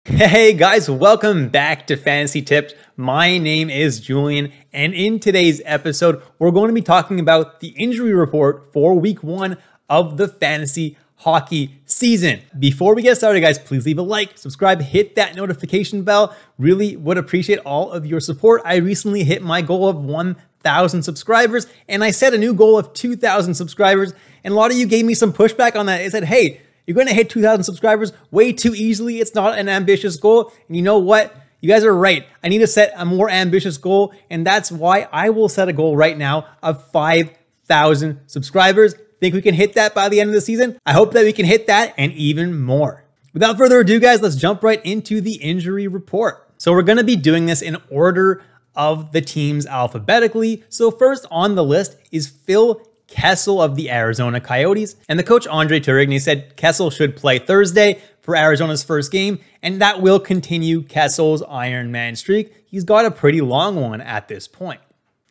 Hey guys, welcome back to Fantasy Tips. My name is Julian, and in today's episode, we're going to be talking about the injury report for week 1 of the fantasy hockey season. Before we get started, guys, please leave a like, subscribe, hit that notification bell. Really would appreciate all of your support. I recently hit my goal of 1,000 subscribers, and I set a new goal of 2,000 subscribers, and a lot of you gave me some pushback on that. It said, hey, you're going to hit 2,000 subscribers way too easily. It's not an ambitious goal. And you know what? You guys are right. I need to set a more ambitious goal. And that's why I will set a goal right now of 5,000 subscribers. Think we can hit that by the end of the season? I hope that we can hit that and even more. Without further ado, guys, let's jump right into the injury report. So we're going to be doing this in order of the teams alphabetically. So first on the list is Phil Kessel of the Arizona Coyotes, and the coach Andre Tourigny said Kessel should play Thursday for Arizona's first game, and that will continue Kessel's Iron Man streak. He's got a pretty long one at this point.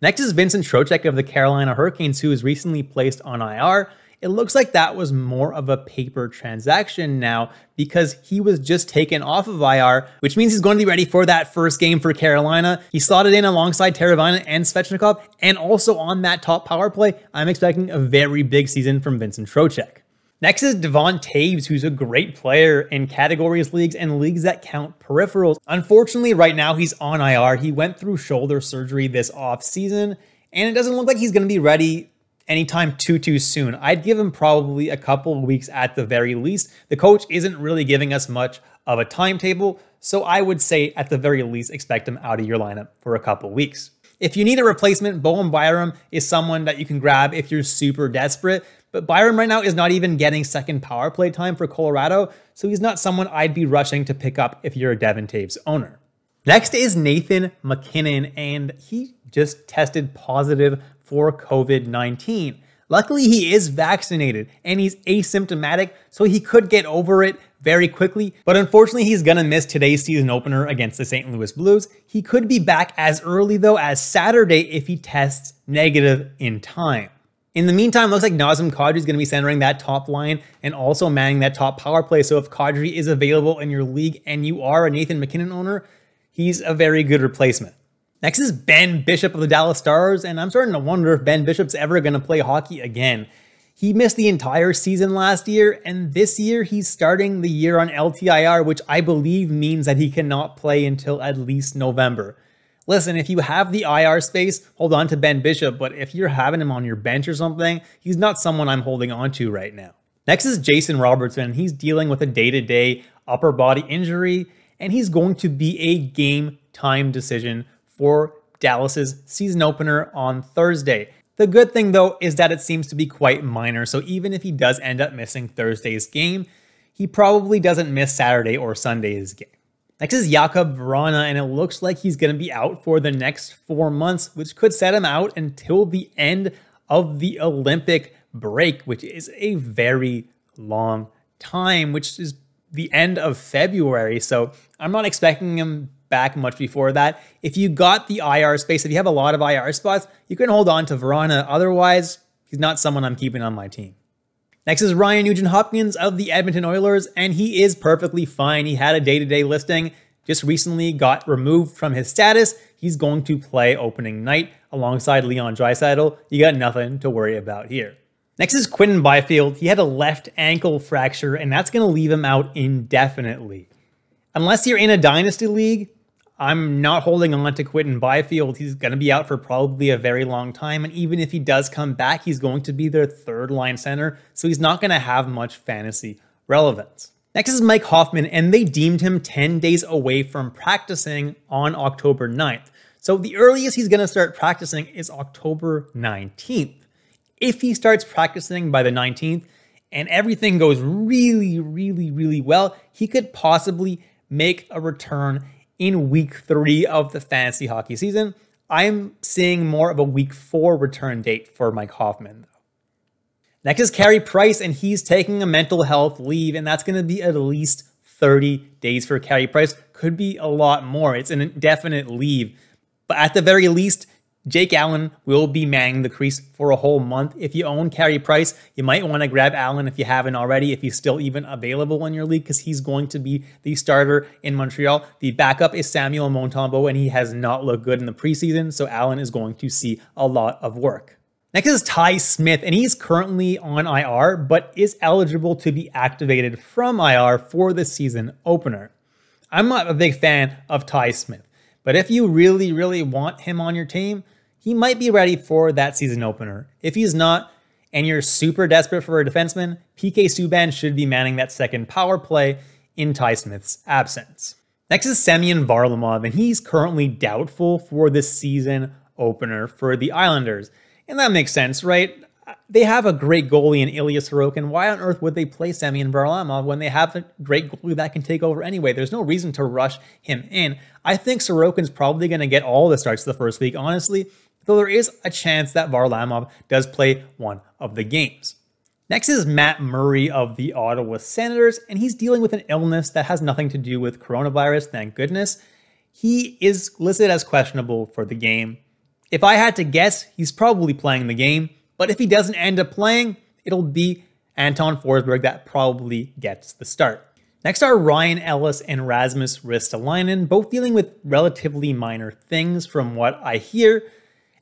Next is Vincent Trocheck of the Carolina Hurricanes, who was recently placed on IR. It looks like that was more of a paper transaction now because he was just taken off of IR, which means he's going to be ready for that first game for Carolina. He slotted in alongside Teravainen and Svechnikov, and also on that top power play, I'm expecting a very big season from Vincent Trocheck. Next is Devon Toews, who's a great player in categories leagues and leagues that count peripherals. Unfortunately, right now he's on IR. He went through shoulder surgery this offseason, and it doesn't look like he's going to be ready anytime too soon. I'd give him probably a couple of weeks at the very least. The coach isn't really giving us much of a timetable, so I would say at the very least expect him out of your lineup for a couple weeks. If you need a replacement, Boeser Byram is someone that you can grab if you're super desperate, but Byram right now is not even getting second power play time for Colorado, so he's not someone I'd be rushing to pick up if you're a Devon Toews owner. Next is Nathan MacKinnon, and he just tested positive for COVID-19. Luckily, he is vaccinated and he's asymptomatic, so he could get over it very quickly. But unfortunately, he's going to miss today's season opener against the St. Louis Blues. He could be back as early, though, as Saturday if he tests negative in time. In the meantime, it looks like Nazem Kadri is going to be centering that top line and also manning that top power play. So if Kadri is available in your league and you are a Nathan MacKinnon owner, he's a very good replacement. Next is Ben Bishop of the Dallas Stars, and I'm starting to wonder if Ben Bishop's ever going to play hockey again. He missed the entire season last year, and this year he's starting the year on LTIR, which I believe means that he cannot play until at least November. Listen, if you have the IR space, hold on to Ben Bishop, but if you're having him on your bench or something, he's not someone I'm holding on to right now. Next is Jason Robertson. He's dealing with a day-to-day upper body injury, and he's going to be a game-time decision for Dallas's season opener on Thursday. The good thing, though, is that it seems to be quite minor, so even if he does end up missing Thursday's game, he probably doesn't miss Saturday or Sunday's game. Next is Jakub Vrana, and it looks like he's going to be out for the next 4 months, which could set him out until the end of the Olympic break, which is a very long time, which is the end of February, so I'm not expecting him back much before that. If you got the IR space, if you have a lot of IR spots, you can hold on to Vrana. Otherwise, he's not someone I'm keeping on my team. Next is Ryan Nugent-Hopkins of the Edmonton Oilers, and he is perfectly fine. He had a day-to-day listing, just recently got removed from his status. He's going to play opening night alongside Leon Draisaitl. You got nothing to worry about here. Next is Quinton Byfield. He had a left ankle fracture, and that's going to leave him out indefinitely. Unless you're in a dynasty league, I'm not holding on to Quinton Byfield. He's going to be out for probably a very long time. And even if he does come back, he's going to be their third line center. So he's not going to have much fantasy relevance. Next is Mike Hoffman, and they deemed him 10 days away from practicing on October 9th. So the earliest he's going to start practicing is October 19th. If he starts practicing by the 19th and everything goes really well, he could possibly make a return in week 3 of the fantasy hockey season. I'm seeing more of a week 4 return date for Mike Hoffman, though. Next is Carey Price, and he's taking a mental health leave, and that's going to be at least 30 days for Carey Price. Could be a lot more. It's an indefinite leave. But at the very least, Jake Allen will be manning the crease for a whole month. If you own Carey Price, you might want to grab Allen if you haven't already, if he's still even available in your league, because he's going to be the starter in Montreal. The backup is Samuel Montembeault, and he has not looked good in the preseason, so Allen is going to see a lot of work. Next is Ty Smith, and he's currently on IR, but is eligible to be activated from IR for the season opener. I'm not a big fan of Ty Smith, but if you really, really want him on your team, he might be ready for that season opener. If he's not, and you're super desperate for a defenseman, PK Subban should be manning that second power play in Ty Smith's absence. Next is Semyon Varlamov, and he's currently doubtful for the season opener for the Islanders. And that makes sense, right? They have a great goalie in Ilya Sorokin. Why on earth would they play Semyon Varlamov when they have a great goalie that can take over anyway? There's no reason to rush him in. I think Sorokin's probably going to get all the starts the first week, honestly, though there is a chance that Varlamov does play one of the games. Next is Matt Murray of the Ottawa Senators, and he's dealing with an illness that has nothing to do with coronavirus, thank goodness. He is listed as questionable for the game. If I had to guess, he's probably playing the game, but if he doesn't end up playing, it'll be Anton Forsberg that probably gets the start. Next are Ryan Ellis and Rasmus Ristolainen, both dealing with relatively minor things from what I hear.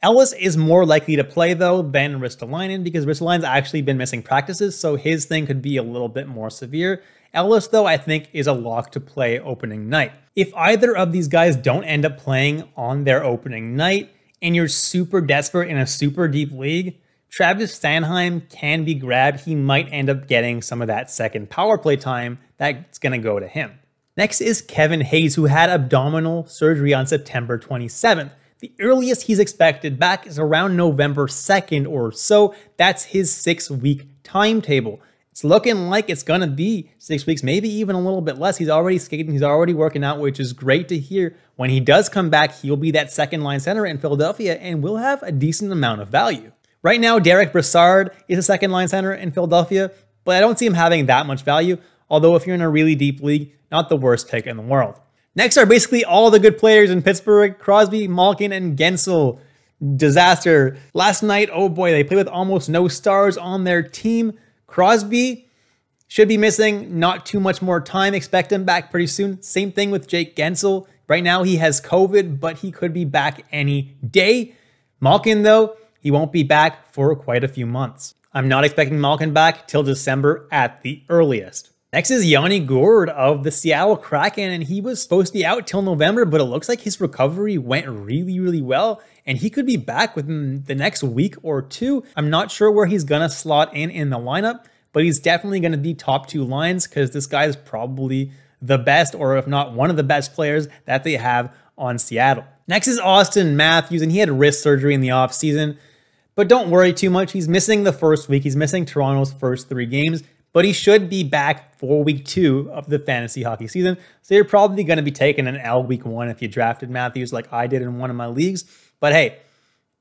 Ellis is more likely to play, though, than Ristolainen because Ristolainen's actually been missing practices, so his thing could be a little bit more severe. Ellis, though, I think is a lock to play opening night. If either of these guys don't end up playing on their opening night and you're super desperate in a super deep league, Travis Sanheim can be grabbed. He might end up getting some of that second power play time that's going to go to him. Next is Kevin Hayes, who had abdominal surgery on September 27th. The earliest he's expected back is around November 2nd or so. That's his 6-week timetable. It's looking like it's going to be 6 weeks, maybe even a little bit less. He's already skating, he's already working out, which is great to hear. When he does come back, he'll be that second line center in Philadelphia and will have a decent amount of value. Right now, Derek Brassard is a second line center in Philadelphia, but I don't see him having that much value. Although if you're in a really deep league, not the worst pick in the world. Next are basically all the good players in Pittsburgh: Crosby, Malkin, and Guentzel. Disaster. Last night, oh boy, they played with almost no stars on their team. Crosby should be missing not too much more time. Expect him back pretty soon. Same thing with Jake Guentzel. Right now, he has COVID, but he could be back any day. Malkin, though, he won't be back for quite a few months. I'm not expecting Malkin back till December at the earliest. Next is Yanni Gourde of the Seattle Kraken, and he was supposed to be out till November, but it looks like his recovery went really, really well, and he could be back within the next week or two. I'm not sure where he's going to slot in the lineup, but he's definitely going to be top two lines because this guy is probably the best, or if not one of the best players that they have on Seattle. Next is Auston Matthews, and he had wrist surgery in the offseason, but don't worry too much. He's missing the first week. He's missing Toronto's first 3 games. But he should be back for week 2 of the fantasy hockey season. So you're probably going to be taking an L week 1 if you drafted Matthews like I did in one of my leagues. But hey,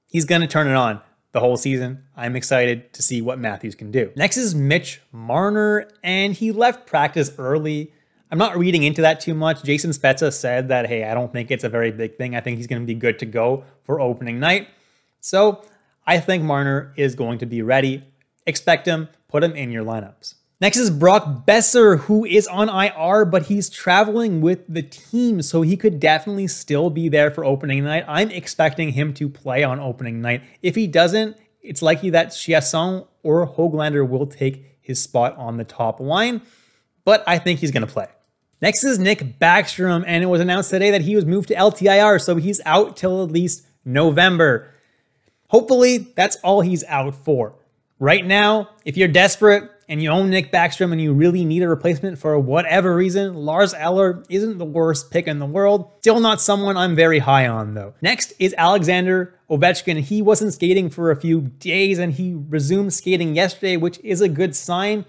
he's going to turn it on the whole season. I'm excited to see what Matthews can do. Next is Mitch Marner, and he left practice early. I'm not reading into that too much. Jason Spezza said that, hey, I don't think it's a very big thing. I think he's going to be good to go for opening night. So I think Marner is going to be ready. Expect him. Put him in your lineups. Next is Brock Boeser, who is on IR, but he's traveling with the team, so he could definitely still be there for opening night. I'm expecting him to play on opening night. If he doesn't, it's likely that Chiasson or Höglander will take his spot on the top line, but I think he's going to play. Next is Nick Backstrom, and it was announced today that he was moved to LTIR, so he's out till at least November. Hopefully, that's all he's out for. Right now, if you're desperate and you own Nick Backstrom and you really need a replacement for whatever reason, Lars Eller isn't the worst pick in the world. Still not someone I'm very high on, though. Next is Alexander Ovechkin. He wasn't skating for a few days and he resumed skating yesterday, which is a good sign.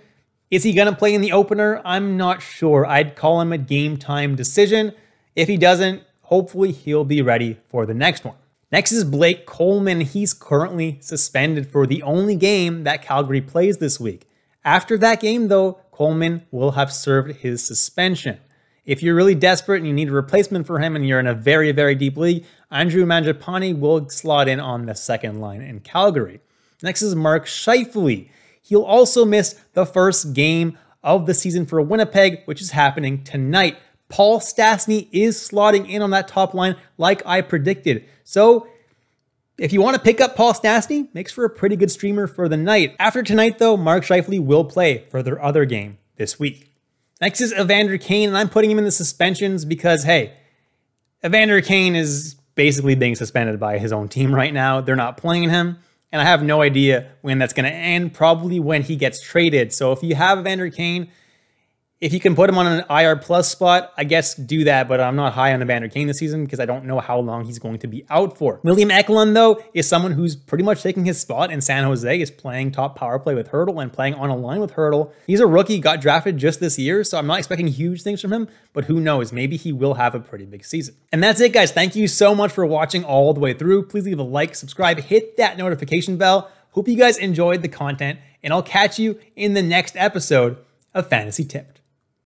Is he going to play in the opener? I'm not sure. I'd call him a game time decision. If he doesn't, hopefully he'll be ready for the next one. Next is Blake Coleman. He's currently suspended for the only game that Calgary plays this week. After that game, though, Coleman will have served his suspension. If you're really desperate and you need a replacement for him and you're in a very, very deep league, Andrew Mangiapane will slot in on the second line in Calgary. Next is Mark Scheifele. He'll also miss the first game of the season for Winnipeg, which is happening tonight. Paul Stastny is slotting in on that top line like I predicted. So if you want to pick up Paul Stastny, makes for a pretty good streamer for the night. After tonight, though, Mark Scheifele will play for their other game this week. Next is Evander Kane, and I'm putting him in the suspensions because, hey, Evander Kane is basically being suspended by his own team right now. They're not playing him, and I have no idea when that's going to end, probably when he gets traded. So if you have Evander Kane, if you can put him on an IR plus spot, I guess do that, but I'm not high on Evander Kane this season because I don't know how long he's going to be out for. William Eklund, though, is someone who's pretty much taking his spot in San Jose, is playing top power play with Hurdle and playing on a line with Hurdle. He's a rookie, got drafted just this year, so I'm not expecting huge things from him, but who knows, maybe he will have a pretty big season. And that's it, guys. Thank you so much for watching all the way through. Please leave a like, subscribe, hit that notification bell. Hope you guys enjoyed the content, and I'll catch you in the next episode of Fantasy Tipped.